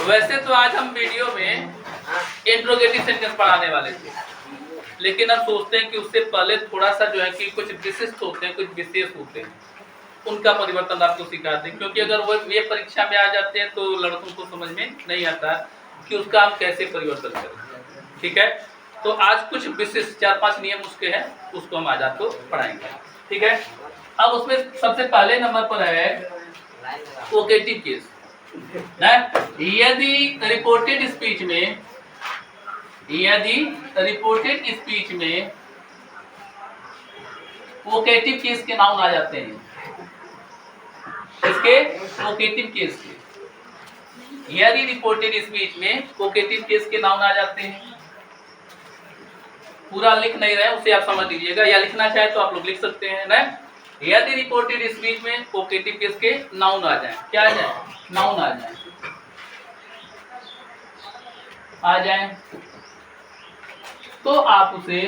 वैसे तो आज हम वीडियो में इंट्रोगेटिव सेंटेंस पढ़ाने वाले थे, लेकिन अब सोचते हैं कि उससे पहले थोड़ा सा जो है कि कुछ विशिष्ट होते हैं, कुछ विशेष होते हैं, उनका परिवर्तन आपको सिखा दें। क्योंकि अगर वो ये परीक्षा में आ जाते हैं तो लड़कों को समझ में नहीं आता कि उसका हम कैसे परिवर्तन करें। ठीक है, तो आज कुछ विशिष्ट 4-5 नियम उसके हैं, उसको हम आज आपको पढ़ाएंगे। ठीक है, अब उसमें सबसे पहले नंबर पर है वोकेटिव केस। यदि रिपोर्टेड स्पीच में वोकेटिव केस के नाउन आ जाते हैं, इसके वोकेटिव केस के, यदि रिपोर्टेड स्पीच में वोकेटिव केस के नाउन आ जाते हैं, पूरा लिख नहीं रहे उसे आप समझ लीजिएगा, या लिखना चाहे तो आप लोग लिख सकते हैं ना। यदि रिपोर्टेड स्पीच में वोकेटिव केस के नाउन आ जाए, क्या आ जाए, नाउन आ जाए, तो आप उसे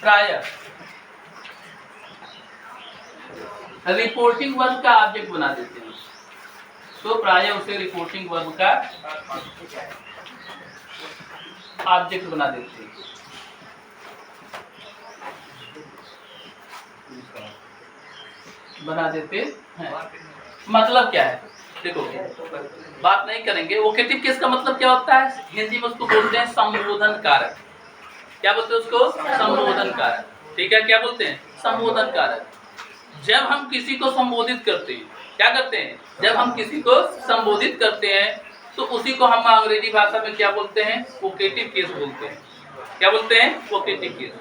प्रायः रिपोर्टिंग वर्ब का ऑब्जेक्ट बना देते हैं। तो प्रायः उसे रिपोर्टिंग वर्ब का ऑब्जेक्ट बना देते हैं। मतलब क्या है, देखो बात नहीं करेंगे। वोकेटिव केस का मतलब क्या होता है, हिंदी में उसको बोलते हैं संबोधन कारक। क्या बोलते हैं उसको, संबोधन कारक। ठीक है, क्या बोलते हैं, संबोधन कारक। जब हम किसी को संबोधित करते हैं, क्या करते हैं, जब हम किसी को संबोधित करते हैं तो उसी को हम अंग्रेजी भाषा में क्या बोलते हैं, वोकेटिव केस बोलते हैं। क्या बोलते हैं, वोकेटिव केस।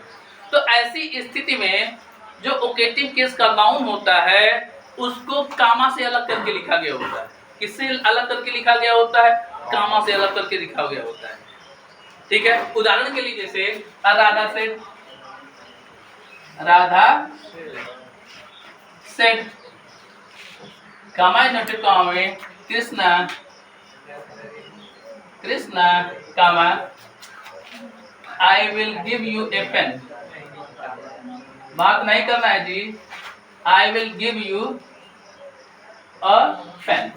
तो ऐसी स्थिति में जो वोकेटिव केस का नाउन होता है उसको कामा से अलग करके लिखा गया होता है। किससे अलग करके लिखा गया होता है, कामा से अलग करके लिखा गया होता है। ठीक है, उदाहरण के लिए जैसे Radha said comma inverted comma में Krishna comma I will give you a pen. बात नहीं करना है जी, I will give you a pen.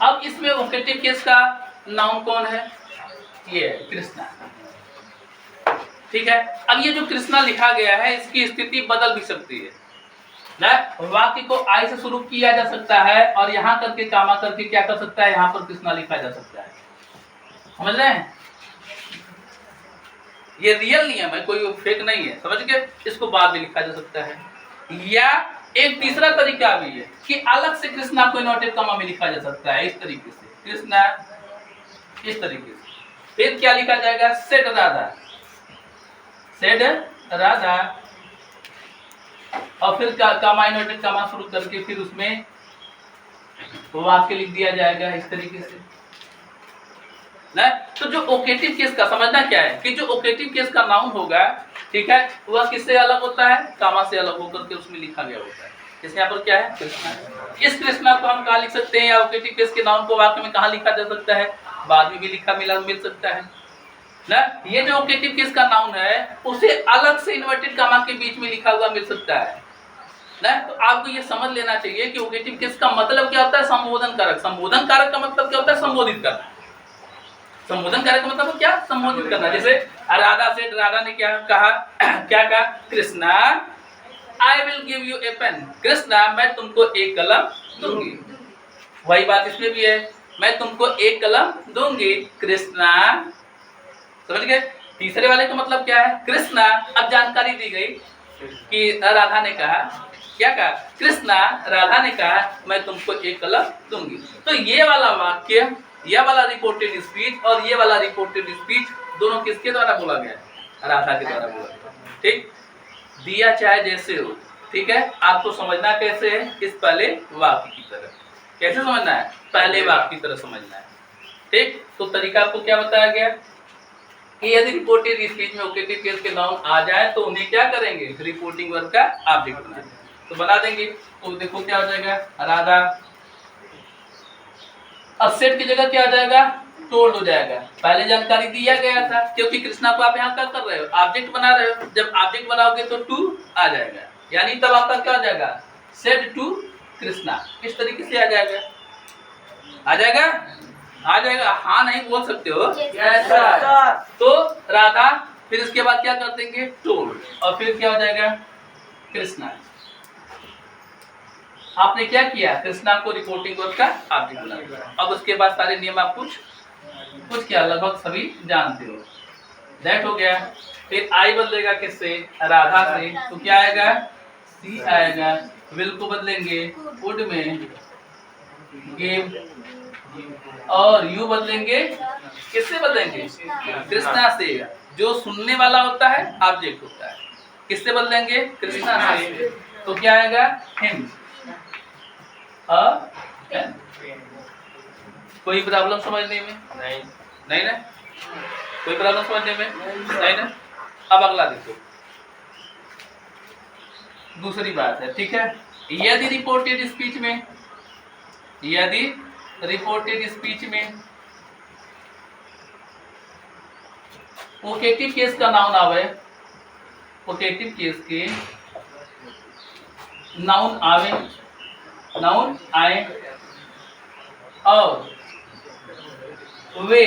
अब इसमें वोकेटिव केस का नाउन कौन है, ये कृष्णा। ठीक है, अब ये जो कृष्णा लिखा गया है इसकी स्थिति बदल भी सकती है ना। वाक्य को आई से शुरू किया जा सकता है और यहाँ करके कामा करके क्या कर सकता है, यहाँ पर कृष्णा लिखा जा सकता है। समझ रहे हैं, ये रियल नियम है, कोई फेक नहीं है, समझ के इसको बाद में लिखा जा सकता है। या एक तीसरा तरीका भी है कि अलग से कृष्णा को इन्वर्टेड कॉमा में लिखा जा सकता है, इस तरीके से कृष्णा, इस तरीके से। फिर क्या लिखा जाएगा, सेड राधा, और फिर कामा इन्वर्टेड कॉमा शुरू करके फिर उसमें वाक्य लिख दिया जाएगा इस तरीके से ना। तो जो वोकेटिव केस का समझना क्या है कि जो वोकेटिव केस का नाउन होगा, ठीक है, वह किससे अलग होता है, कामा से अलग होकर के उसमें लिखा गया होता है। जैसे यहाँ पर क्या है, कृष्णा। इस कृष्णा को हम कहाँ लिख सकते हैं, या वोकेटिव केस के नाउन को वाक्य में कहाँ लिखा जा सकता है, बाद में भी मिल सकता है ना। ये जो वोकेटिव केस का नाउन है उसे अलग से इन्वर्टेड कामा के बीच में लिखा हुआ मिल सकता है ना। तो आपको ये समझ लेना चाहिए कि वोकेटिव केस का मतलब क्या होता है, संबोधन कारक। संबोधन कारक का मतलब क्या होता है, संबोधित करना। संबोधन कारक का मतलब क्या, संबोधित करना। जैसे राधा ने क्या कहा, क्या कहा, Krishna I will give you a pen. Krishna मैं तुमको एक कलम दूंगी। वही बात इसमें भी है, मैं तुमको एक कलम दूंगी कृष्णा। समझ गए। तीसरे वाले का मतलब क्या है, कृष्णा। अब जानकारी दी गई कि राधा ने कहा, क्या कहा, कृष्णा राधा ने कहा मैं तुमको एक कलम दूंगी। तो ये वाला वाक्य, यह वाला रिपोर्टेड स्पीच और ये वाला रिपोर्टेड स्पीच दोनों किसके द्वारा बोला गया, राधा के द्वारा बोला गया। ठीक, दिया चाहे जैसे हो। ठीक है, आपको समझना कैसे है, इस पहले वाक्य की तरह। कैसे समझना है, पहले वाक्य की तरह समझना है। ठीक, तो तरीका आपको क्या बताया गया कि यदि रिपोर्टेड स्पीच में वोकेटिव केस के नाउन आ जाए तो उन्हें क्या करेंगे, रिपोर्टिंग वर्ब का ऑब्जेक्ट बना देंगे। तो बना देंगे, तो देखो क्या हो जाएगा, राधा। अब सेट की जगह क्या आ जाएगा, टोल्ड हो जाएगा। पहले जानकारी दिया गया था, क्योंकि कृष्णा को आप यहाँ क्या कर रहे हो, ऑब्जेक्ट बना रहे हो। जब ऑब्जेक्ट बनाओगे तो टू आ जाएगा, यानी तब आपका क्या हो जाएगा, सेड टू कृष्णा। इस तरीके से आ जाएगा, आ जाएगा, आ जाएगा। हाँ नहीं बोल सकते हो। Yes, sir. तो राधा, फिर इसके बाद क्या कर देंगे, टोल्ड, और फिर क्या हो जाएगा, कृष्णा। आपने क्या किया, कृष्णा को रिपोर्टिंग वर्ब का ऑब्जेक्ट बना दिया। अब उसके बाद सारे नियम आप कुछ क्या लगभग सभी जानते हो। दैट हो गया। फिर आई बदलेगा किससे, राधा से, तो क्या आएगा, सी आएगा। विल को बदलेंगे वुड में, गेव, और यू बदलेंगे किससे बदलेंगे, कृष्णा से। जो सुनने वाला होता है ऑब्जेक्ट होता है, किससे बदलेंगे, कृष्णा से। तो क्या आएगा, हिम, कोई प्रॉब्लम समझने में, नहीं ना, कोई प्रॉब्लम समझने में नहीं ना। अब अगला देखो, दूसरी बात है, ठीक है। यदि रिपोर्टेड स्पीच में, यदि रिपोर्टेड स्पीच में वोकेटिव केस का नाउन आवे, वोकेटिव केस के नाउन आवे, नाउन आए, और वे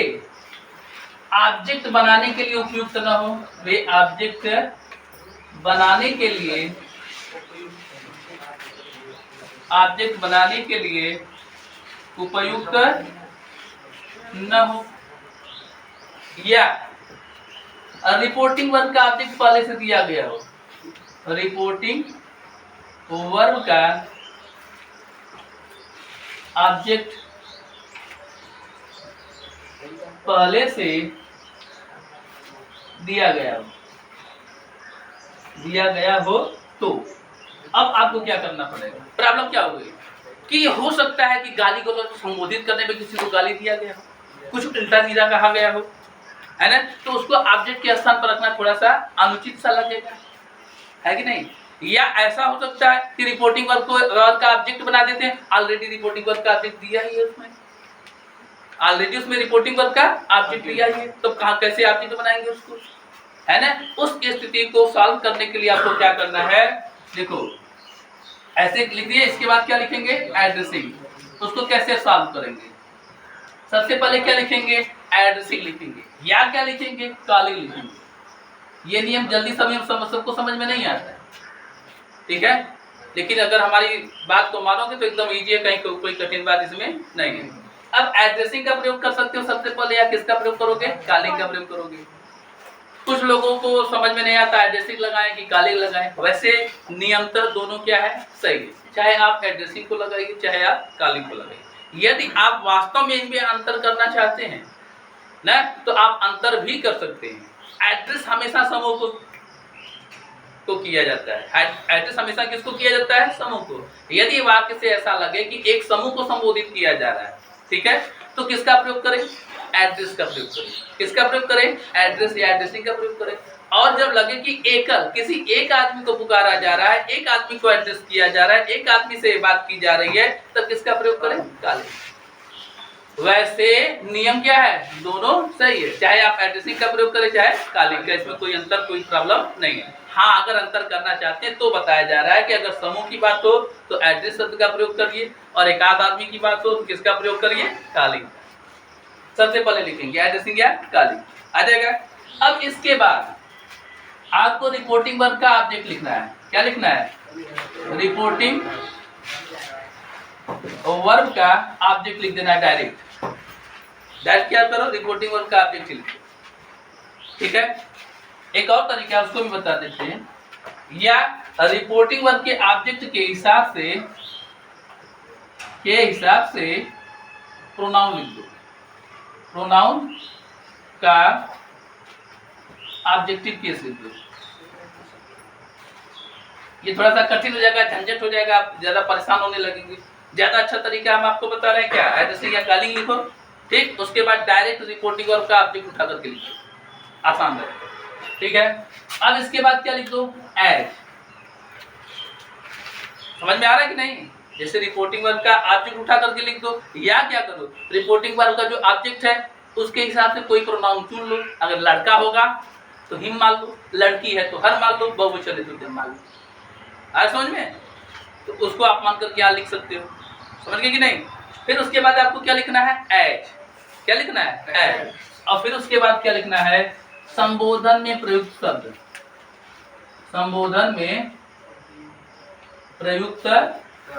ऑब्जेक्ट बनाने के लिए उपयुक्त न हो, वे ऑब्जेक्ट बनाने के लिए, ऑब्जेक्ट बनाने के लिए उपयुक्त न हो, या रिपोर्टिंग वर्ब का ऑब्जेक्ट पहले से दिया गया हो, रिपोर्टिंग वर्ब का ऑब्जेक्ट पहले से दिया गया हो, तो अब आपको क्या करना पड़ेगा। प्रॉब्लम क्या हो गई कि हो सकता है कि गाली को संबोधित करने में किसी को गाली दिया गया हो, कुछ उल्टा सीधा कहा गया हो, है ना, तो उसको ऑब्जेक्ट के स्थान पर रखना थोड़ा सा अनुचित सा लगेगा, है कि नहीं। या ऐसा हो सकता है कि रिपोर्टिंग वर्ब को वर्ब का ऑब्जेक्ट बना देते हैं, ऑलरेडी रिपोर्टिंग वर्ब का ऑब्जेक्ट दिया ही है उसमें, ऑलरेडी उसमें रिपोर्टिंग वर्ब का ऑब्जेक्ट लिया ही है, तो कहां कैसे ऑब्जेक्ट बनाएंगे उसको, है ना। उस स्थिति को सॉल्व करने के लिए आपको क्या करना है, देखो ऐसे लिख दिए, इसके बाद क्या लिखेंगे, एड्रेसिंग। उसको कैसे सॉल्व करेंगे, सबसे पहले क्या लिखेंगे, एड्रेसिंग लिखेंगे, या क्या लिखेंगे, कॉलिंग लिखेंगे। ये नियम जल्दी सबको समझ में नहीं आता है, ठीक है, लेकिन अगर हमारी बात को मानोगे तो एकदम इजी है, कहीं कोई कठिन बात इसमें नहीं है। अब एड्रेसिंग का प्रयोग कर सकते हो सबसे पहले, या किसका प्रयोग करोगे, कॉलिंग का प्रयोग करोगे। कुछ लोगों को समझ में नहीं आता एड्रेसिंग लगाएं कि कॉलिंग लगाएं, वैसे नियंत्रण दोनों क्या है, सही है, चाहे आप एड्रेसिंग को लगाइए चाहे आप कॉलिंग को लगाइए। यदि आप वास्तव में इनमें अंतर करना चाहते हैं ना, तो आप अंतर भी कर सकते हैं। एड्रेस हमेशा समूह को किया जाता है, एड्रेस हमेशा किसको किया जाता है, समूह को। यदि वाक्य से ऐसा लगे कि एक समूह को संबोधित किया जा रहा है, ठीक है, तो किसका प्रयोग करें, एड्रेस का प्रयोग करें। किसका प्रयोग करें, एड्रेस या एड्रेसिंग का प्रयोग करें। और जब लगे कि एकल किसी एक आदमी को पुकारा जा रहा है, एक आदमी को एड्रेस किया जा रहा है, एक आदमी से बात की जा रही है, तब किसका प्रयोग करें, कॉलिंग। वैसे नियम क्या है, दोनों सही है, चाहे आप एड्रेसिंग का प्रयोग करें चाहे कॉलिंग का, इसमें कोई अंतर कोई प्रॉब्लम नहीं है। हाँ, अगर अंतर करना चाहते हैं तो बताया जा रहा है कि अगर समूह की बात हो तो एड्रेस शब्द का प्रयोग करिए, और एक आध आदमी की बात हो तो किसका प्रयोग करिए, कॉलिंग। सबसे पहले लिखेंगे एड्रेसिंग या कॉलिंग, आ जाएगा। अब इसके बाद आपको रिपोर्टिंग वर्ब का ऑब्जेक्ट लिखना है। क्या लिखना है, रिपोर्टिंग वर्ब का ऑब्जेक्ट लिख देना है डायरेक्ट। क्या करो, रिपोर्टिंग वर्ब का ऑब्जेक्ट लिखो, ठीक है। एक और तरीका है, उसको भी बता देते हैं, या रिपोर्टिंग वर्ब के ऑब्जेक्ट के हिसाब से प्रोनाउन लिख दो। प्रोनाउन का ऑब्जेक्टिव केस लिख दो। ये थोड़ा सा कठिन हो जाएगा, झंझट हो जाएगा, आप ज्यादा परेशान होने लगेंगे। ज्यादा अच्छा तरीका हम आपको बता रहे हैं, क्या, एड्रेसिंग या कॉलिंग लिखो, ठीक, उसके बाद डायरेक्ट रिपोर्टिंग वर्ब का ऑब्जेक्ट उठा करके लिखो, आसान है, ठीक है। अब इसके बाद क्या लिख दो, एज। समझ में आ रहा है कि नहीं, जैसे रिपोर्टिंग वर्ब का ऑब्जेक्ट उठा करके लिख दो, या क्या करो, रिपोर्टिंग वर्ब का जो ऑब्जेक्ट है उसके हिसाब से कोई प्रोनाउन चुन लो। अगर लड़का होगा तो हिम मान लो, लड़की है तो हर मान लो, बहुवचन है तो तुम मान लो। आ समझ में, तो उसको आप मानकर क्या लिख सकते हो, समझ गए कि नहीं। फिर उसके बाद आपको क्या लिखना है, एज, क्या लिखना है, एज। और फिर उसके बाद क्या लिखना है, संबोधन में प्रयुक्त शब्द, संबोधन में प्रयुक्त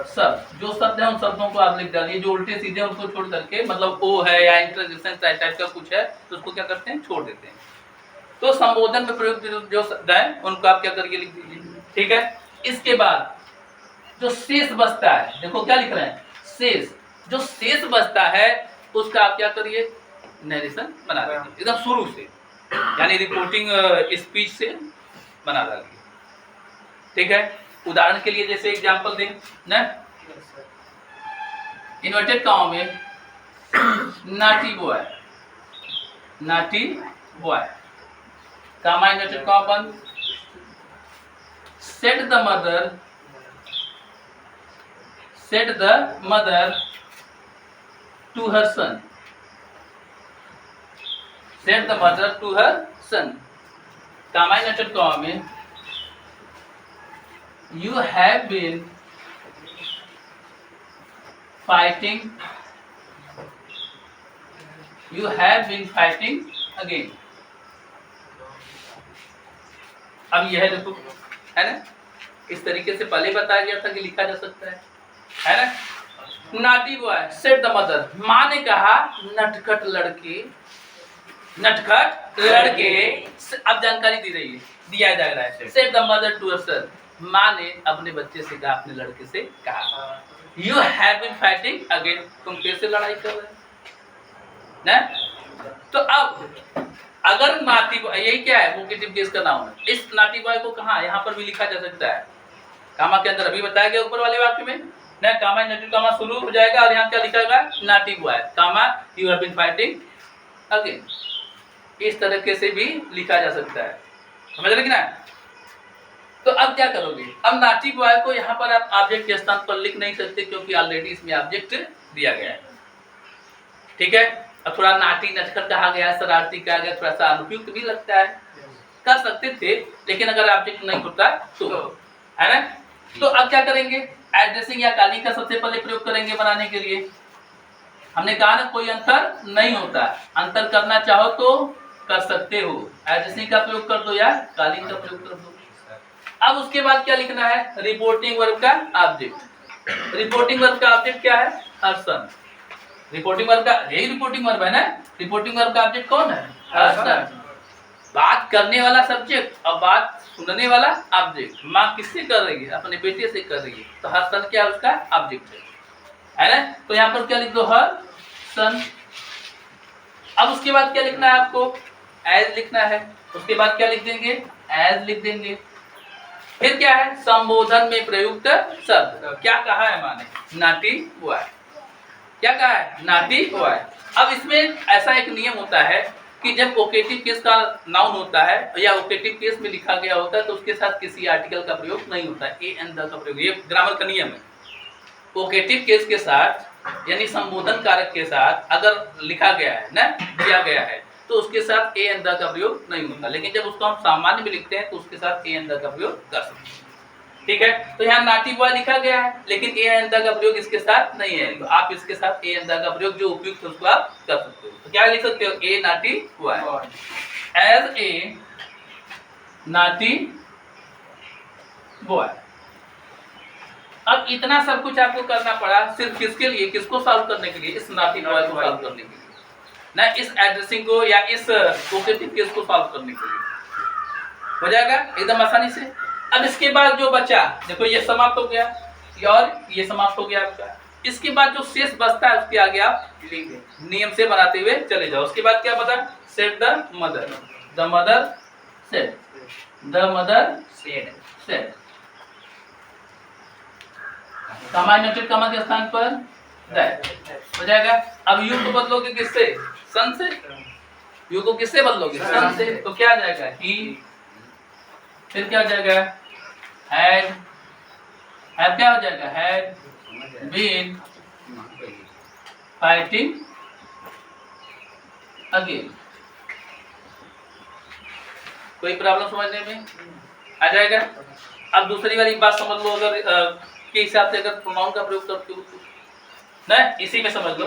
शब्द, जो शब्द है उन शब्दों को आप लिख डालिए, जो उल्टे सीधे उनको छोड़ करके, मतलब ओ है या इंटरजेक्शन टाइप का कुछ है तो उसको क्या करते हैं, छोड़ देते हैं। तो संबोधन में प्रयुक्त जो शब्द है उनको आप क्या करके लिख दीजिए, ठीक है। इसके बाद जो शेष बचता है, देखो क्या लिख रहे हैं, शेष, जो शेष बचता है उसका आप क्या करिए, नरेशन बना दीजिए एकदम शुरू से, यानी रिपोर्टिंग स्पीच से बना डालिए, ठीक है। उदाहरण के लिए जैसे एग्जांपल दें ना, इन्वर्टेड कॉमा में naughty boy, naughty boy, comma inverted comma बंद, said the mother, said the mother to her son, said the mother to her son, comma inverted comma में you have been fighting, you have been fighting again। अब यह देखो, है ना, इस तरीके से पहले बताया गया था कि लिखा जा सकता है ना। नाटी बॉय सेड द मदर, माँ ने कहा नटखट लड़के, नटखट लड़के, अब जानकारी दी रही है, दिया जा रहा है, said the mother to her son, माँ ने अपने बच्चे से कहा, अपने लड़के से कहा, you have been fighting again, तुम फिर से लड़ाई कर रहे ना। तो अब अगर नाटी बॉय, यही क्या है, वोकेटिव केस का नाउन है, इस नाटी बॉय को कहाँ, यहाँ पर भी लिखा जा सकता है, कामा के अंदर, अभी बताया गया ऊपर वाले वाक्य में ना, कामा नाटी कामा शुरू हो जाएगा और यहाँ क्या लिखा गया, naughty boy comma you have been fighting again, इस तरीके से भी लिखा जा सकता है, समझ रहे कि ना। तो अब क्या करोगे, अब नाटी बॉय को यहाँ पर आप ऑब्जेक्ट के स्थान पर लिख नहीं सकते क्योंकि ऑलरेडी इसमें ऑब्जेक्ट दिया गया है, ठीक है। और थोड़ा नाटी नटखट कहा गया है, शरारती कहा गया, थोड़ा सा अनुपयुक्त भी लगता है, कर सकते थे लेकिन अगर ऑब्जेक्ट नहीं होता तो, है ना। तो अब क्या करेंगे, एड्रेसिंग या कालिंग का सबसे पहले प्रयोग करेंगे बनाने के लिए। हमने कहा ना कोई अंतर नहीं होता, अंतर करना चाहो तो कर सकते हो, एड्रेसिंग का प्रयोग कर दो या कालिंग का प्रयोग कर दो। अब उसके बाद क्या लिखना है, रिपोर्टिंग वर्ब का ऑब्जेक्ट, रिपोर्टिंग वर्ब का ऑब्जेक्ट क्या है, हर सन, रिपोर्टिंग वर्ब का, यही रिपोर्टिंग वर्ब है ना, रिपोर्टिंग वर्ब का ऑब्जेक्ट कौन है, हर सन, बात करने वाला सब्जेक्ट और बात सुनने वाला ऑब्जेक्ट। माँ किससे कर रही है, अपने बेटे से कर रही है, तो हर सन क्या है, उसका ऑब्जेक्ट है ना। तो यहाँ पर क्या लिख दो, हर सन। अब उसके बाद क्या लिखना है आपको, एज लिखना है, उसके बाद क्या लिख देंगे, एज लिख देंगे। फिर क्या है, संबोधन में प्रयुक्त शब्द, क्या कहा है माने, नाटी बॉय, क्या कहा है, नाटी बॉय। अब इसमें ऐसा एक नियम होता है कि जब ओकेटिव केस का नाउन होता है या ओकेटिव केस में लिखा गया होता है तो उसके साथ किसी आर्टिकल का प्रयोग नहीं होता है, ए एन द का प्रयोग, ये ग्रामर का नियम है। ओकेटिव केस के साथ यानी संबोधन कारक के साथ अगर लिखा गया है ना, दिया गया है, तो उसके साथ ए एन द का प्रयोग नहीं होता, लेकिन जब उसको हम सामान्य में लिखते हैं तो उसके साथ ए एन द का प्रयोग कर सकते हैं, ठीक है। तो यहाँ नाटी बॉय लिखा गया है लेकिन ए एन द का प्रयोग इसके साथ नहीं है, तो आप इसके साथ ए एन द का प्रयोग जो उपयुक्त है उसको आप कर सकते हो। तो क्या लिख सकते हो, a naughty boy, as a naughty boy. अब इतना सब कुछ आपको करना पड़ा सिर्फ किसके लिए, किसको सॉल्व करने के लिए, इस नाटी बॉय को सॉल्व करने के लिए ना, इस एड्रेसिंग को या इस ओकेटिव केस को सॉल्व करने के लिए हो जाएगा एकदम आसानी से। अब इसके बाद जो बचा, देखो ये समाप्त हो गया और ये समाप्त हो गया आपका, इसके बाद जो शेष बचता है उसके आगे आप नियम से बनाते हुए चले जाओ। उसके बाद क्या बता, said the mother, the mother said, the mother said, said commanded comma के स्थान पर दैट हो जाएगा। अब यू को बदलोगे किससे, सन से, यू को किससे बदलोगे, सन से, तो क्या आ जाएगा, ही, फिर क्या हो जाएगा, हैड, हैड क्या हो जाएगा, हैड बीन फाइटिंग अगेन। कोई प्रॉब्लम समझने में आ जाएगा। अब दूसरी वाली बात समझ लो, अगर के हिसाब से अगर प्रोनाउन का प्रयोग करते हो तो ना, इसी में समझ लो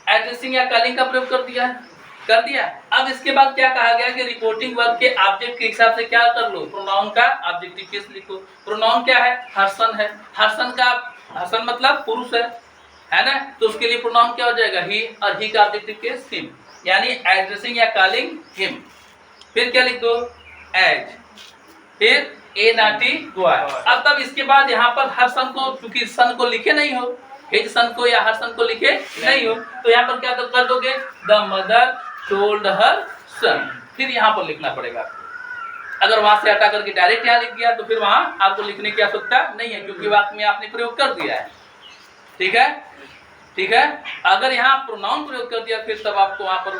एड्रेसिंग या कॉलिंग का प्रयोग कर दिया। अब इसके बाद क्या कहा गया कि रिपोर्टिंग वर्ब के ऑब्जेक्ट के हिसाब से क्या कर लो, प्रोनाउन का ऑब्जेक्टिव केस लिखो। प्रोनाउन क्या है, हर्सन है। हर्सन मतलब पुरुष है ना, तो उसके लिए प्रोनाउन क्या हो जाएगा, ही, और ही का ऑब्जेक्टिव केस हिम, यानी एड्रेसिंग या कॉलिंग हिम। फिर क्या लिख दो, एज, फिर ए नाटी बॉय। अब तब इसके बाद यहाँ पर हर सन को, चूंकि सन को लिखे नहीं हो, हिज सन को या हर सन को लिखे नहीं हो, तो यहाँ पर क्या कर दोगे, द मदर टोल्ड हर सन, फिर यहाँ पर लिखना पड़ेगा। अगर वहां से हटा करके डायरेक्ट यहाँ लिख दिया तो फिर वहां आपको लिखने की आवश्यकता नहीं है, क्योंकि वाक्य में आपने प्रयोग कर दिया है। ठीक है। अगर यहाँ प्रोनाउन प्रयोग कर दिया फिर तब आपको वहां पर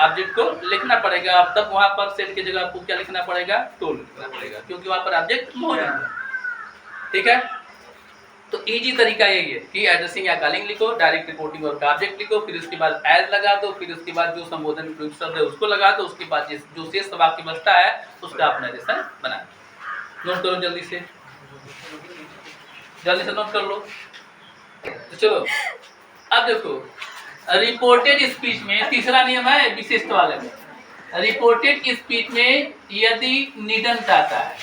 ऑब्जेक्ट को लिखना पड़ेगा। अब तब वहां पर सेट की जगह आपको क्या लिखना पड़ेगा, टोल्ड लिखना पड़ेगा, क्योंकि वहां पर ऑब्जेक्ट मौजूद है। ठीक है, तो इजी तरीका यही है कि एड्रेसिंग या कॉलिंग लिखो, डायरेक्ट रिपोर्टिंग वर्ब का ऑब्जेक्ट लिखो, फिर उसके बाद एज लगा दो, फिर उसके बाद जो संबोधन प्रयुक्त शब्द है उसको लगा दो, उसके बाद जो शेष वाक्य बचता है उसका आप नरेशन बना। नोट करो जल्दी से नोट कर लो। तो चलो अब देखो, रिपोर्टेड स्पीच में तीसरा नियम है विशिष्ट वाले में। रिपोर्टेड स्पीच में यदि निडंट आता है,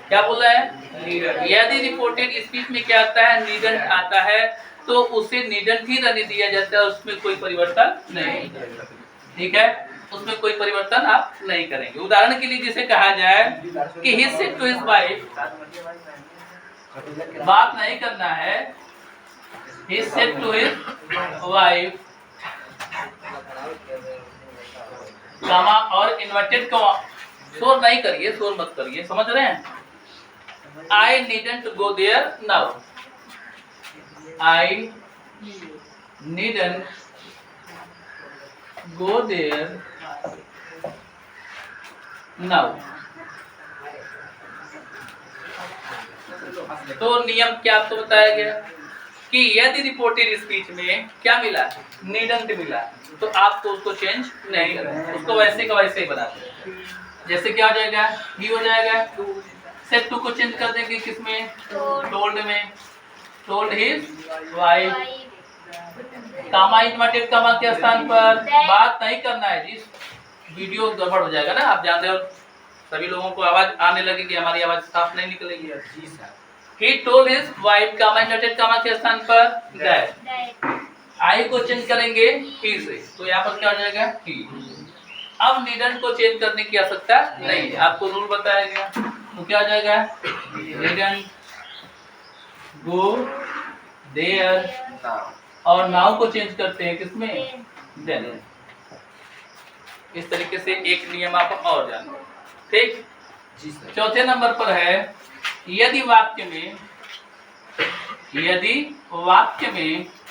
क्या बोला है, यदि रिपोर्टेड स्पीच में क्या आता है, निडंट आता है, तो उसे निडंट ही रहने दिया जाता है, उसमें कोई परिवर्तन नहीं। ठीक है, उसमें कोई परिवर्तन आप नहीं करेंगे। उदाहरण के लिए जिसे कहा जाए कि he said to his wife, बात नहीं करना है, he said to his wife, कामा और इन्वर्टेड कॉमा, शोर नहीं करिए, शोर मत करिए, समझ रहे हैं। I needn't go there now, I needn't go there now। तो नियम क्या आपको बताया गया कि यदि रिपोर्टेड स्पीच में क्या मिला, निडंट मिला, तो आपको उसको चेंज नहीं करना, उसको वैसे का वैसे ही बनाते। जैसे क्या हो जाएगा, ही हो जाएगा, सेड टू को चेंज कर देंगे किसमें, टोल्ड में, टोल्ड हिज वाइफ, कामा इन्वर्टेड कामा के स्थान पर बात नहीं करना है जी, वीडियो गड़बड़ हो जाएगा ना, आप जानते हो सभी लोगों को आवाज आने लगेगी, हमारी आवाज साफ नहीं निकलेगी। He told his wife, comma inverted comma के स्थान पर that, आई को चेंज करेंगे he से, तो यहाँ पर क्या हो जाएगा, he। अब नीडंट को चेंज करने की आवश्यकता नहीं है, आपको रूल बताया गया, तो क्या हो जाएगा, नीडंट गो देयर, और नाउ को चेंज करते हैं किसमें, देन। इस तरीके से एक नियम आप और जानो। ठीक, चौथे नंबर पर है, यदि वाक्य में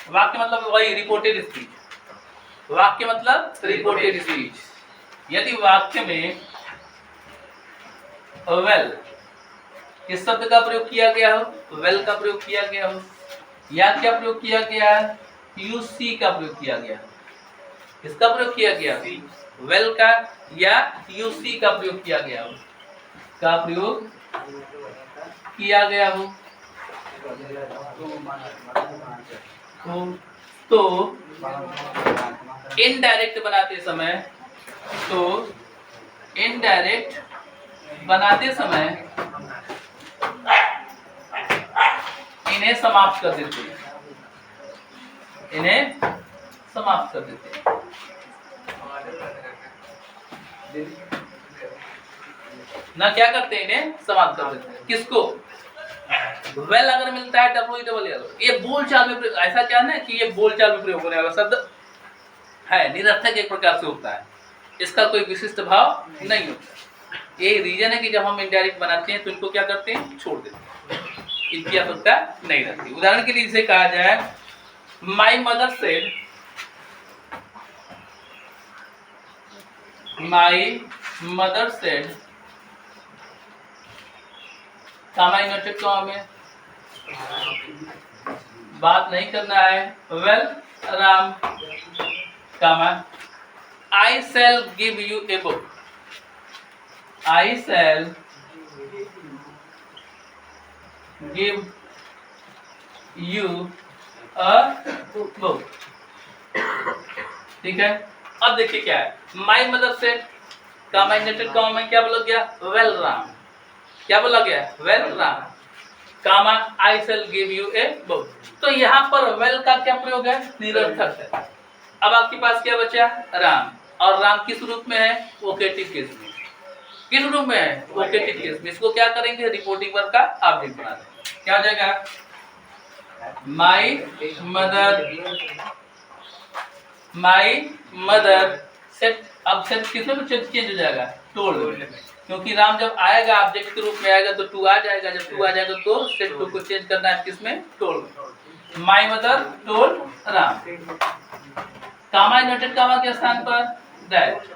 वाक्य मतलब वही रिपोर्टेड स्पीच, वाक्य मतलब रिपोर्टेड स्पीच, यदि वाक्य में वेल किस शब्द का प्रयोग किया गया हो, वेल का प्रयोग किया गया हो, या क्या प्रयोग किया गया है, यूसी का प्रयोग किया गया, किसका प्रयोग किया गया, वेल का या यूसी का प्रयोग किया गया हो, का प्रयोग किया गया हो, तो इनडायरेक्ट बनाते समय इन्हें समाप्त कर देते, ना क्या करते हैं, इन्हें समाप्त कर देते हैं। किसको, वेल अगर मिलता है WELL, ये बोलचाल में, ऐसा क्या है कि ये बोलचाल में प्रयोग होने वाला शब्द है, निरर्थक एक प्रकार से होता है, इसका कोई विशिष्ट भाव नहीं होता। यही रीजन है कि जब हम इनडायरेक्ट बनाते हैं तो इनको क्या करते हैं, छोड़ देते हैं, इनकी आवश्यकता नहीं रहती। उदाहरण के लिए इसे कहा जाए, my mother said, my mother said, comma inverted comma में बात नहीं करना है, well Ram, comma I shall give you a book, I shall give you a book. ठीक है, अब देखिए क्या है, my mother said, comma inverted comma में क्या बोला गया, वेल राम। क्या बोला गया, well Ram, comma I shall give you a book. तो यहाँ पर वेल का क्या प्रयोग है, निरर्थक है। अब आपके पास क्या बचा, राम, और राम किस रूप में है, वोकेटिव केस में। किस रूप में है, वोकेटिव केस में। इसको क्या करेंगे, रिपोर्टिंग वर्ब का ऑब्जेक्ट बना देंगे। क्या हो जाएगा, माई मदर सेट। अब सेट किसमें चेंज हो जाएगा, टोल्ड, क्योंकि राम जब आएगा ऑब्जेक्ट के रूप में आएगा तो टू आ जाएगा, जब टू आ जाएगा तो सेट टू को चेंज करना है किसमें, told. My mother told Ram, comma inverted comma के स्थान पर दैट।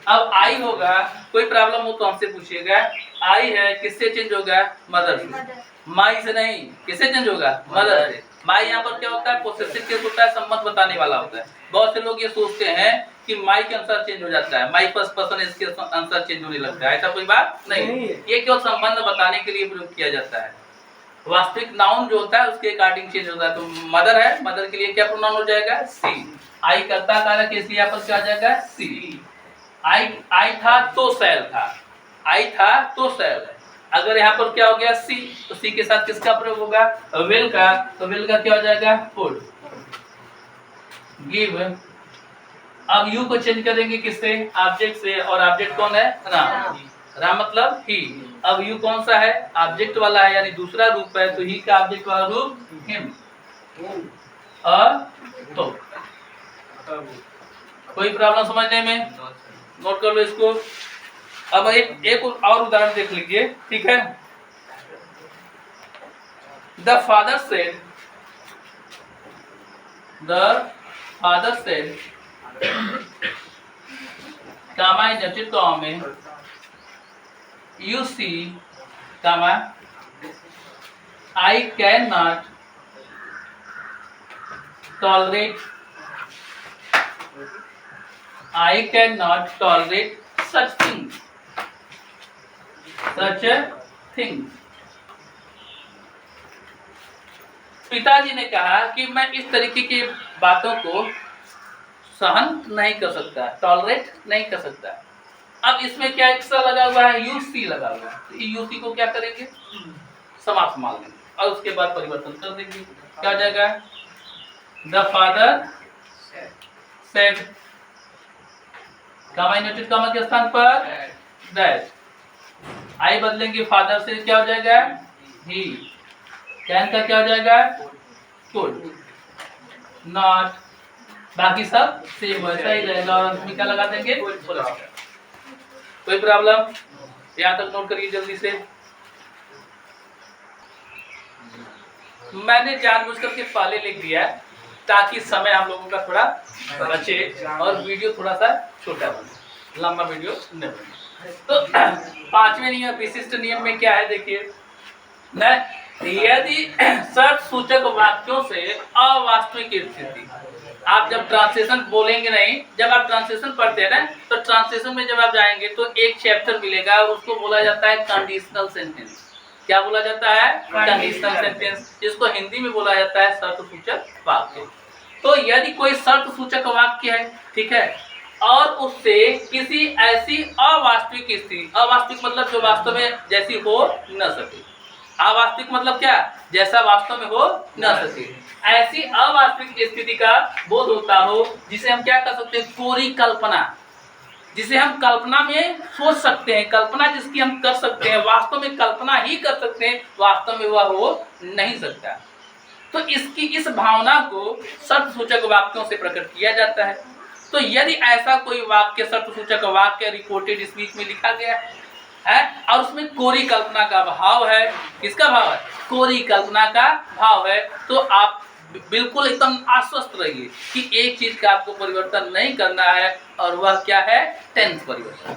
अब आई होगा, कोई प्रॉब्लम हो तो हमसे पूछिएगा, आई है किससे चेंज होगा, मदर से, माई से नहीं, किससे चेंज होगा, मदर से। माई यहाँ पर क्या होता है, पोसेसिव केस होता है, संबंध बताने वाला होता है। बहुत से लोग ये सोचते हैं कि माई के अनुसार चेंज हो जाता है, माई फर्स्ट पर्सन इसके अनुसार चेंज होने लगता है, ऐसा कोई बात नहीं। ये केवल संबंध बताने के लिए प्रयोग किया जाता है। वास्तविक नाउन जो होता है उसके अकॉर्डिंग चेंज होता है। तो मदर है, मदर के लिए क्या प्रोनाउन हो जाएगा, सी। आई करता कारक है, इसलिए यहाँ पर क्या आ जाएगा, सी। आई था तो शैल था, आई था तो शैल है। अगर यहाँ पर क्या हो गया, सी, तो सी के साथ किसका प्रयोग होगा, विल का। तो विल का क्या हो जाएगा, वुड। गिव, अब यू को चेंज करेंगे किससे, ऑब्जेक्ट से, और ऑब्जेक्ट कौन है, राम। राम मतलब ही। अब यू कौन सा है, ऑब्जेक्ट वाला है, यानी दूसरा रूप है, तो ही का ऑब्जेक्ट वाला रूप हिम। तो कोई प्रॉब्लम समझने में, नोट कर लो इसको। अब एक और उदाहरण देख लीजिए, ठीक है। The father said, comma inverted comma में you see, comma I can not tolerate, I cannot tolerate such things. पिताजी ने कहा कि मैं इस तरीके की बातों को सहन नहीं कर सकता, टॉलरेट नहीं कर सकता। अब इसमें क्या एक्स्ट्रा लगा हुआ है, यूसी लगा हुआ है, तो यूसी को क्या करेंगे, समाप्त मान लेंगे और उसके बाद परिवर्तन कर देंगे। क्या हो जाएगा, the father said, comma inverted comma के स्थान पर दैट। आई बदलेंगे, फादर से क्या हो जाएगा, ही। कैन का क्या हो जाएगा, कुड। नॉट, बाकी सब सेम वैसा ही रहेगा, और अंत में क्या लगा देंगे, कोई प्रॉब्लम, यहाँ तक नोट करिए जल्दी से। मैंने जानबूझ करके पहले लिख दिया ताकि समय हम लोगों का थोड़ा बचे और वीडियो थोड़ा सा छोटा बने, लंबा वीडियो न बने। तो पांचवें नियम, विशिष्ट नियम में क्या है, देखिए न, यदि शर्त सूचक वाक्यों से अवास्तविक स्थिति, आप जब ट्रांसलेशन बोलेंगे नहीं, जब आप ट्रांसलेशन पढ़ते हैं ना, तो ट्रांसलेशन में जब आप जाएंगे तो एक चैप्टर मिलेगा, उसको बोला जाता है कंडीशनल सेंटेंस। क्या बोला जाता है, कंडीशनल सेंटेंस, जिसको हिंदी में बोला जाता है शर्त सूचक वाक्य। तो यदि कोई शर्त सूचक वाक्य है, ठीक है, और उससे किसी ऐसी अवास्तविक स्थिति, अवास्तविक मतलब जो वास्तव में जैसी हो न सके, अवास्तविक मतलब क्या, जैसा वास्तव में हो न सके, ऐसी अवास्तविक स्थिति का बोध होता हो, जिसे हम क्या कर सकते हैं, कोरी कल्पना, जिसे हम कल्पना में सोच सकते हैं, कल्पना जिसकी हम कर सकते हैं, वास्तव में कल्पना ही कर सकते हैं, वास्तव में वह हो नहीं सकता। तो इसकी इस भावना को शर्त सूचक वाक्यों से प्रकट किया जाता है। तो यदि ऐसा कोई वाक्य शर्त सूचक वाक्य रिपोर्टेड स्पीच में लिखा गया है और उसमें कोरी कल्पना का भाव है, किसका भाव है, कोरी कल्पना का भाव है, तो आप बिल्कुल एकदम आश्वस्त रहिए कि एक चीज का आपको परिवर्तन नहीं करना है, और वह क्या है, टेंस परिवर्तन।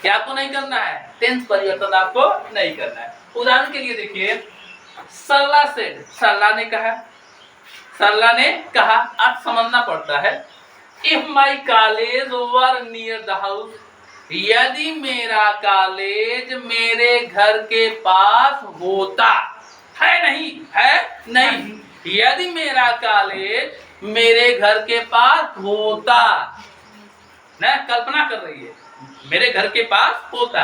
क्या आपको नहीं करना है, टेंस परिवर्तन आपको नहीं करना है। उदाहरण के लिए देखिए, सरला सेड, सरला ने कहा, सरला ने कहा, अर्थ समझना पड़ता है। If my college were near the house, यदि मेरा कॉलेज मेरे घर के पास होता, है नहीं, है नहीं, यदि मेरा कॉलेज मेरे घर के पास होता, ना कल्पना कर रही है, मेरे घर के पास होता,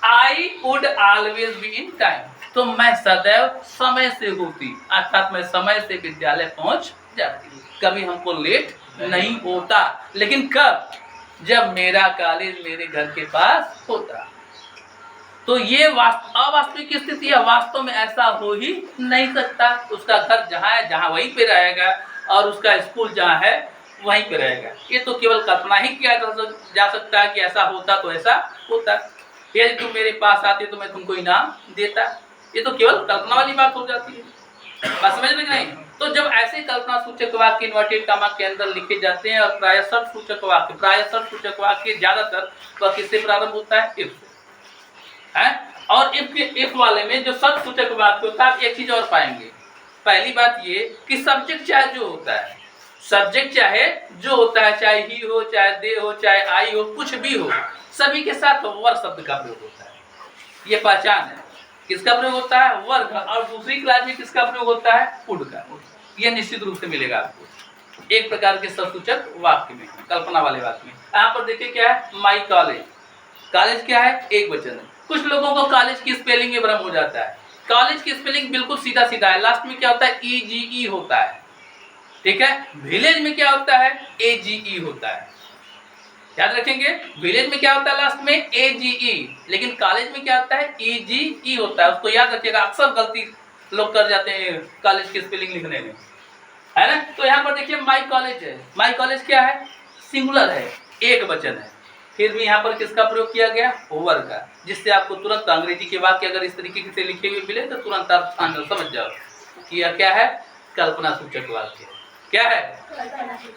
I would always be in time, तो मैं सदैव समय से होती, अर्थात मैं समय से विद्यालय पहुंच जाती, कभी हमको लेट नहीं होता। लेकिन कब? जब मेरा कॉलेज मेरे घर के पास होता। तो ये अवास्तविक स्थिति है, वास्तव में ऐसा हो ही नहीं सकता। उसका घर जहाँ है जहाँ वहीं पे रहेगा और उसका स्कूल जहाँ है वहीं पे रहेगा। ये तो केवल कल्पना ही किया जा सकता है कि ऐसा होता तो ऐसा होता, यदि तुम मेरे पास आते तो मैं तुमको इनाम देता। ये तो केवल कल्पना वाली बात हो जाती है, बात समझ रहे नहीं? तो जब ऐसे कल्पना सूचक वाक्य इन्वर्टेड कॉमा के अंदर लिखे जाते हैं और प्राय शर्त सूचक वाक्य ज्यादातर वह किससे प्रारंभ होता है? इफ है। और इफ वाले में जो शर्त सूचक वाक्य होता है, एक चीज और पाएंगे। पहली बात ये कि सब्जेक्ट चाहे जो होता है, सब्जेक्ट चाहे जो होता है, चाहे ही हो, चाहे दे हो, चाहे आई हो, कुछ भी हो, सभी के साथ वर शब्द का प्रयोग होता है। ये पहचान है। किसका प्रयोग होता है? वर का। और दूसरी क्लास में किसका प्रयोग होता है? वुड का। यह निश्चित रूप से मिलेगा आपको एक प्रकार के ससूचक वाक्य में, कल्पना वाले वाक्य में। यहाँ पर देखिए क्या है, माई कॉलेज। कॉलेज क्या है? एक वचन है। कुछ लोगों को कॉलेज की स्पेलिंग में भ्रम हो जाता है। कॉलेज की स्पेलिंग बिल्कुल सीधा सीधा है, लास्ट में क्या होता है? EGE होता है, ठीक है। विलेज में क्या होता है? AGE होता है। याद रखेंगे, विलेज में क्या होता है? लास्ट में AGE, लेकिन कॉलेज में क्या होता है? EGE होता है। उसको याद रखिएगा, अक्सर गलती लोग कर जाते हैं कॉलेज की स्पेलिंग लिखने में, है ना। तो यहाँ पर देखिए माई कॉलेज है। माई कॉलेज क्या है? सिंगुलर है, एक वचन है। फिर भी यहाँ पर किसका प्रयोग किया गया? वर का, जिससे आपको तुरंत अंग्रेजी के वाक्य अगर इस तरीके से लिखे हुए मिले तो तुरंत आप समझ जाओ कि यह क्या है? कल्पना सूचक वाक्य। क्या है?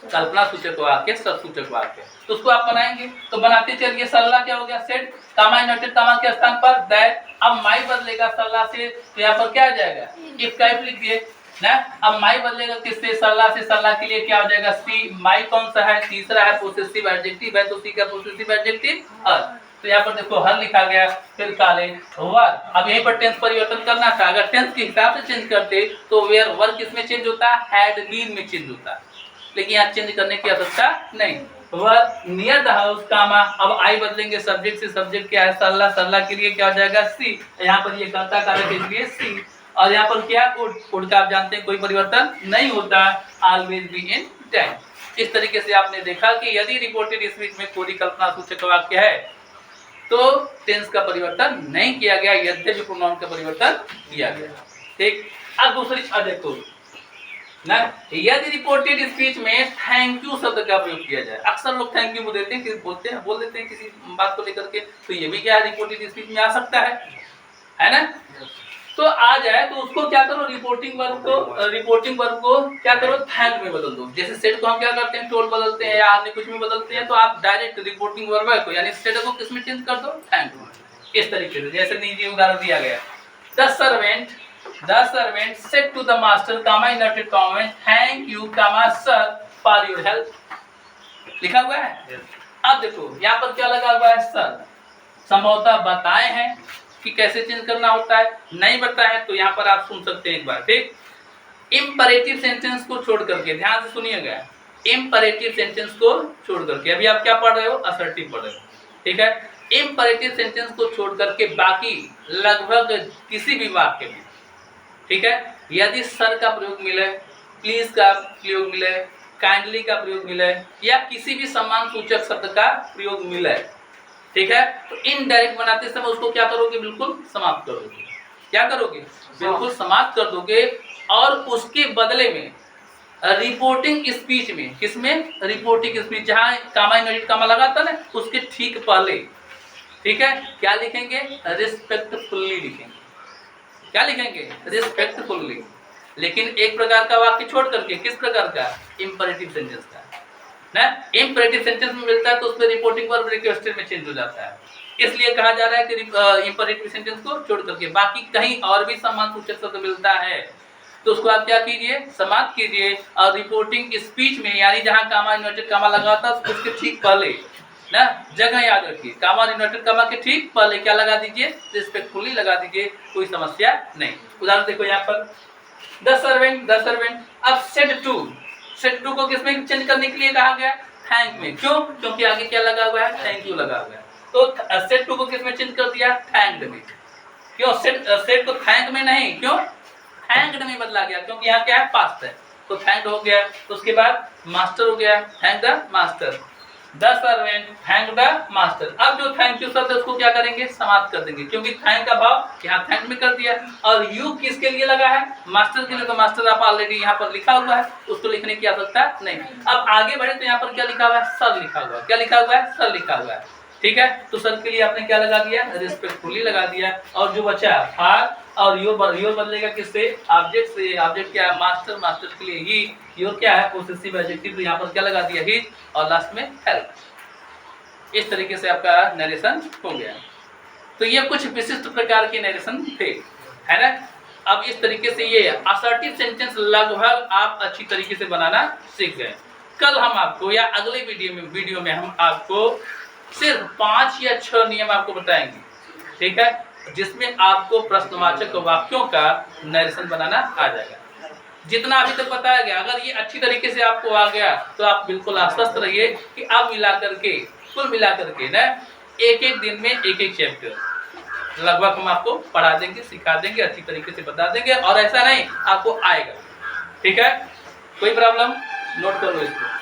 कल्पना सूचक वाक्य, सत्सूचक वाक्य। तो उसको आप बनाएंगे, तो बनाते चलिए। सल्ला क्या हो गया? सेट, कामा इन्वर्टेड कामा के स्थान पर दैट। अब माई बदलेगा सल्ला से, तो यहाँ पर क्या आ जाएगा? इफ का इफ लिख दिए ना। अब माई बदलेगा किससे? सल्ला से। सल्ला के लिए क्या हो जाएगा? सी। माई कौन सा है? तीसरा है, पोसेसिव एडजेक्टिव है, तो सी का पोसेसिव एडजेक्टिव हर। तो यहाँ पर देखो हर लिखा गया, फिर कॉलेज वर। अब यहीं पर टेंस परिवर्तन करना था। अगर टेंस के हिसाब से चेंज करते तो वेयर वर किसमें चेंज होता? हैड बीन में चेंज होता, लेकिन यहाँ चेंज करने की आवश्यकता नहीं। वर नियर द हाउस कामा। अब आई बदलेंगे सब्जेक्ट से। सब्जेक्ट क्या है? सल्ला। सल्ला के लिए क्या हो जाएगा? सी। यहाँ पर ये कर्ता कारक इसलिए सी। और यहाँ पर क्या? वुड। वुड का आप जानते हैं कोई परिवर्तन नहीं होता, ऑलवेज बी इन टाइम। इस तरीके से आपने देखा कि यदि रिपोर्टेड स्पीच में कोई कल्पना सूचक वाक्य है तो टेंस का परिवर्तन नहीं किया गया, यद्यपि प्रोनाउन का परिवर्तन किया गया, ठीक। अब दूसरी देखो ना, यदि रिपोर्टेड स्पीच में थैंक यू शब्द का प्रयोग किया जाए। अक्सर लोग थैंक यू बोल देते हैं किसी बात को लेकर के, तो ये भी क्या है? रिपोर्टेड स्पीच में आ सकता है ना। तो आ जाए तो उसको क्या करो? रिपोर्टिंग वर्ब को क्या करो? थैंक में बदल दो। जैसे सेट को हम क्या करते हैं? टोल्ड बदलते हैं या अन्य कुछ में बदलते हैं, तो आप डायरेक्ट रिपोर्टिंग वर्ब को यानी सेट को किस में चेंज कर दो? थैंक में। इस तरीके से जैसे नीचे उदाहरण दिया गया, the servant said to the master comma inverted comma thank you comma sir for your help. लिखा हुआ है। अब देखो यहाँ पर क्या लगा हुआ है? सर। संभवतः बताए हैं कि कैसे चेंज करना होता है, नहीं बताया है तो यहाँ पर आप सुन सकते हैं एक बार, ठीक। इंपरेटिव सेंटेंस को छोड़ करके, ध्यान से सुनिएगा, इंपरेटिव सेंटेंस को छोड़ करके, अभी आप क्या पढ़ रहे हो? असर्टिव पढ़ रहे हो, ठीक है। इंपरेटिव सेंटेंस को छोड़ करके बाकी लगभग किसी भी वाक्य में, ठीक है, यदि सर का प्रयोग मिले, प्लीज का प्रयोग मिले, काइंडली का प्रयोग मिले या किसी भी सम्मान सूचक शब्द का प्रयोग मिले, ठीक है, तो इनडायरेक्ट बनाते समय उसको क्या करोगे? बिल्कुल समाप्त करोगे। क्या करोगे? बिल्कुल समाप्त कर दोगे। और उसके बदले में रिपोर्टिंग स्पीच में, किसमें? रिपोर्टिंग स्पीच, जहां कामा इन्वर्टेड कामा लगाता ना, उसके ठीक पहले, ठीक है, क्या लिखेंगे? रिस्पेक्टफुली लिखेंगे। क्या लिखेंगे? रिस्पेक्टफुली। लेकिन एक प्रकार का वाक्य छोड़ करके, किस प्रकार का? इंपरेटिव सेंटेंस का ना। इंपरेटिव सेंटेंस में मिलता है तो उसमें रिपोर्टिंग वर्ब रिक्वेस्टेड में चेंज हो जाता है। इसलिए कहा जा रहा है कि इंपरेटिव सेंटेंस को छोड़ करके बाकी कहीं और भी सम्मान सूचक शब्द मिलता है तो उसको आप क्या कीजिए? समाप्त कीजिए। और रिपोर्टिंग स्पीच में यानी जहां कामा इन्वर्टेड कामा लगा था उसके ठीक पहले ना, जगह याद रखिए, कामा और इन्वर्टेड कामा के ठीक पहले क्या लगा दीजिए, रिस्पेक्टफुली लगा दीजिए, कोई समस्या नहीं। उदाहरण देखो यहाँ पर द सर्वेंट। अब सेट टू को किसमें चेंज करने के लिए कहा गया, थैंक में। क्यों, क्योंकि आगे क्या लगा हुआ है, थैंक यू लगा हुआ है। तो सेट टू को किसमें चेंज कर दिया, थैंक्ड में। क्यों, सेट को थैंक में नहीं, क्यों थैंक्ड में बदला गया, क्योंकि यहाँ क्या है, पास्ट है, तो थैंक्ड हो गया। तो उसके बाद मास्टर हो गया, thank the master. The servant thank the master. अब जो थैंक यू शब्द है उसको क्या करेंगे, समाप्त कर देंगे, क्योंकि थैंक का भाव यहाँ थैंक में कर दिया, और यू किसके लिए लगा है, मास्टर के लिए। तो मास्टर आप ऑलरेडी यहाँ पर लिखा हुआ है, उसको लिखने की आवश्यकता नहीं। अब आगे बढ़े तो यहाँ पर क्या लिखा हुआ है, सर लिखा हुआ है। क्या लिखा हुआ है, सर लिखा हुआ है। ठीक है, तो सर के लिए आपने क्या लगा दिया, रिस्पेक्टफुली लगा दिया। और जो बचा फार और योर बदलेगा किससे, ऑब्जेक्ट से। ऑब्जेक्ट क्या है, मास्टर। मास्टर के लिए ही, योर क्या है, पोसेसिव एडजेक्टिव, तो यहाँ पर क्या लगा दिया, हिज, और लास्ट में हेल्प। इस तरीके से आपका नरेशन हो गया। तो ये कुछ विशिष्ट प्रकार के नरेशन थे, है ना। अब इस तरीके से ये असर्टिव सेंटेंस लगभग आप अच्छी तरीके से बनाना सीख गए। कल हम आपको, या अगले वीडियो में हम आपको सिर्फ 5 या 6 नियम आपको बताएंगे, ठीक है, जिसमें आपको प्रश्नवाचक वाक्यों का नरेशन बनाना आ जाएगा। जितना अभी तक बताया गया, अगर ये अच्छी तरीके से आपको आ गया तो आप बिल्कुल आश्वस्त रहिए कि अब कुल मिलाकर के ना एक दिन में एक चैप्टर लगभग हम आपको पढ़ा देंगे, सिखा देंगे, अच्छी तरीके से बता देंगे, और ऐसा नहीं आपको आएगा। ठीक है, कोई प्रॉब्लम, नोट करो इसको।